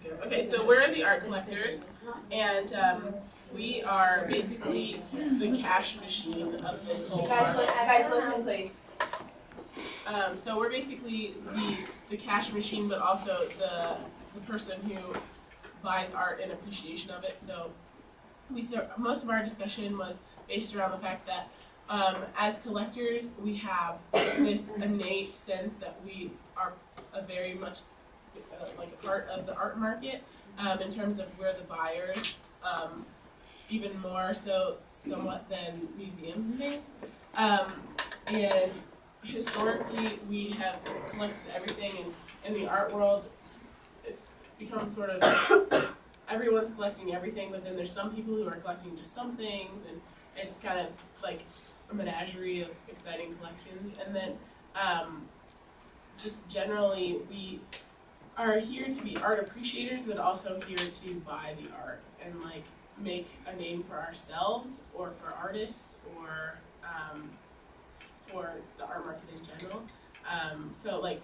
too. Okay, so we're the art collectors, and we are basically the cash machine of this whole market. Guys, listen, please. So we're basically the cash machine, but also the person who buys art in appreciation of it. So most of our discussion was based around the fact that as collectors, we have this innate sense that we are very much like a part of the art market in terms of we're the buyers, even more so somewhat than museums and things. And historically, we have collected everything, and in the art world, it's become sort of everyone's collecting everything, but then there's some people who are collecting just some things, and it's kind of like a menagerie of exciting collections. And then just generally, we are here to be art appreciators, but also here to buy the art and like make a name for ourselves or for artists or for the art market in general. So like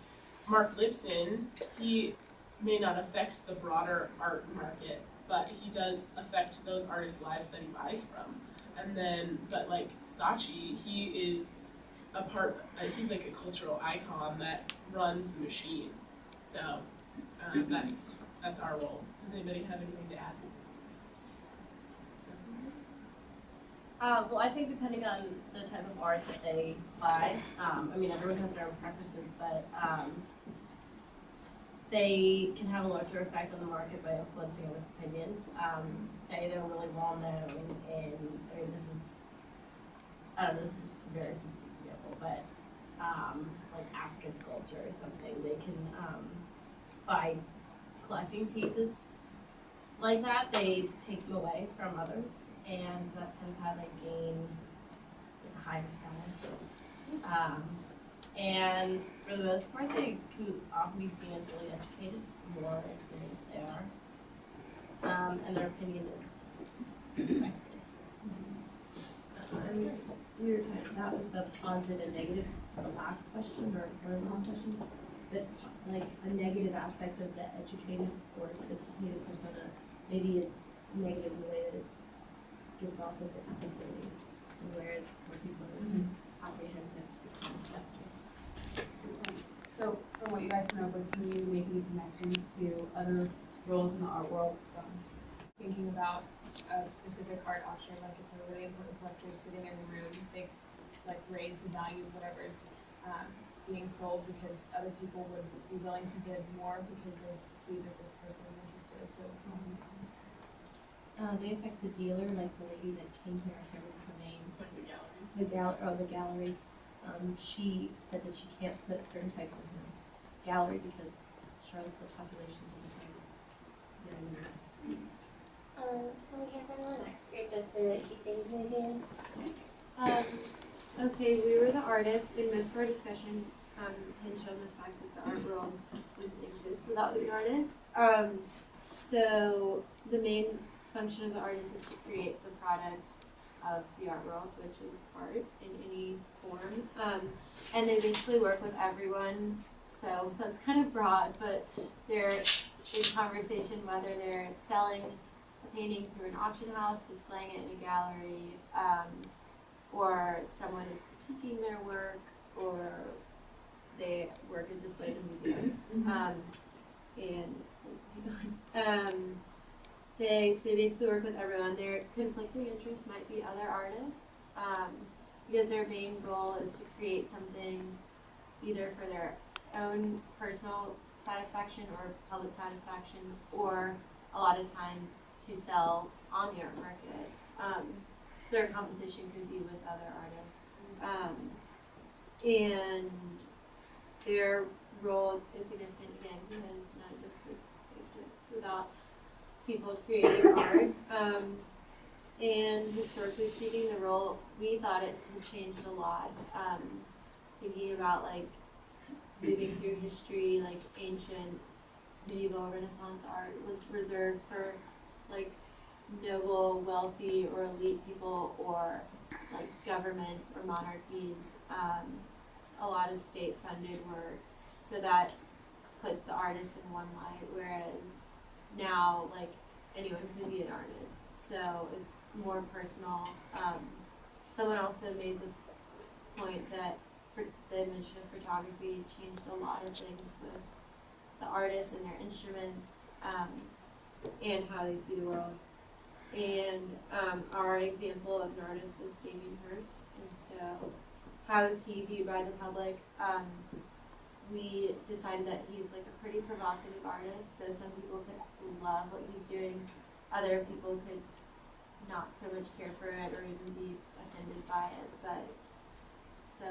Mark Lipson, he may not affect the broader art market, but he does affect those artists' lives that he buys from. And then, but like Saatchi, he is a part, he's like a cultural icon that runs the machine. So that's our role. Does anybody have anything to add? Well, I think depending on the type of art that they buy, I mean, everyone has their own preferences, but they can have a larger effect on the market by influencing others' opinions. Say they're really well known in, I mean, this is just a very specific example, but like African sculpture or something, they can, by collecting pieces like that, they take them away from others, and that's kind of how they gain like a higher status. And for the most part, they can often be seen as really educated, more experienced they are, and their opinion is respected. We were talking, that was the positive and negative, the last question, or one of the last questions, but like a negative aspect of the educated or sophisticated persona maybe is negative in the way that it gives off this exclusivity, whereas more people are apprehensive to become educated. So, from what you guys know, but can you make any connections to other roles in the art world? Thinking about a specific art auction, like if a really important collector is sitting in the room, they like raise the value of whatever's being sold because other people would be willing to bid more because they see that this person is interested. So, they affect the dealer, like the lady that came here. I can't remember her name. Like the gallery. The gallery. She said that she can't put certain types in her gallery because Charlottesville population doesn't have very many. Can we have everyone next week just to keep things moving? Okay, we were the artists, and most of our discussion hinged on the fact that the art world wouldn't exist without the artists. So the main function of the artist is to create the product of the art world, which is art in any form. And they basically work with everyone, so that's kind of broad, but they're in conversation whether they're selling a painting through an auction house, displaying it in a gallery, or someone is critiquing their work, or they work as a display in a museum. They basically work with everyone. Their conflicting interests might be other artists, because their main goal is to create something either for their own personal satisfaction or public satisfaction, or a lot of times to sell on the art market. So their competition could be with other artists. And their role is significant again because none of this would exist without people creating art. And historically speaking, the role, we thought it had changed a lot. Thinking about like moving through history, like ancient, medieval, Renaissance art was reserved for like noble, wealthy, or elite people, or like governments or monarchies. A lot of state-funded work, so that put the artist in one light, whereas now like anyone can be an artist, so it's more personal. Someone also made the point that for the invention of photography changed a lot of things with the artists and their instruments, and how they see the world. And our example of an artist was Damien Hirst, and so how is he viewed by the public? We decided that he's like a pretty provocative artist, so some people could love what he's doing, other people could not so much care for it or even be offended by it, but so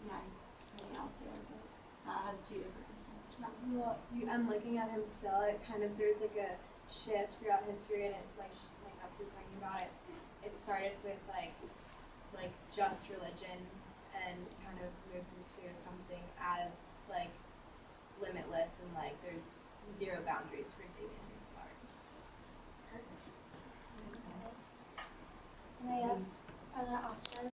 yeah, he's pretty out there, but has two different perspectives. Well, I'm looking at him still. It kind of there's like a shift throughout history, and it like Nancy was talking about it. It started with like just religion, and kind of moved into something as like limitless and like there's zero boundaries for Damien's art. Can I ask, are there options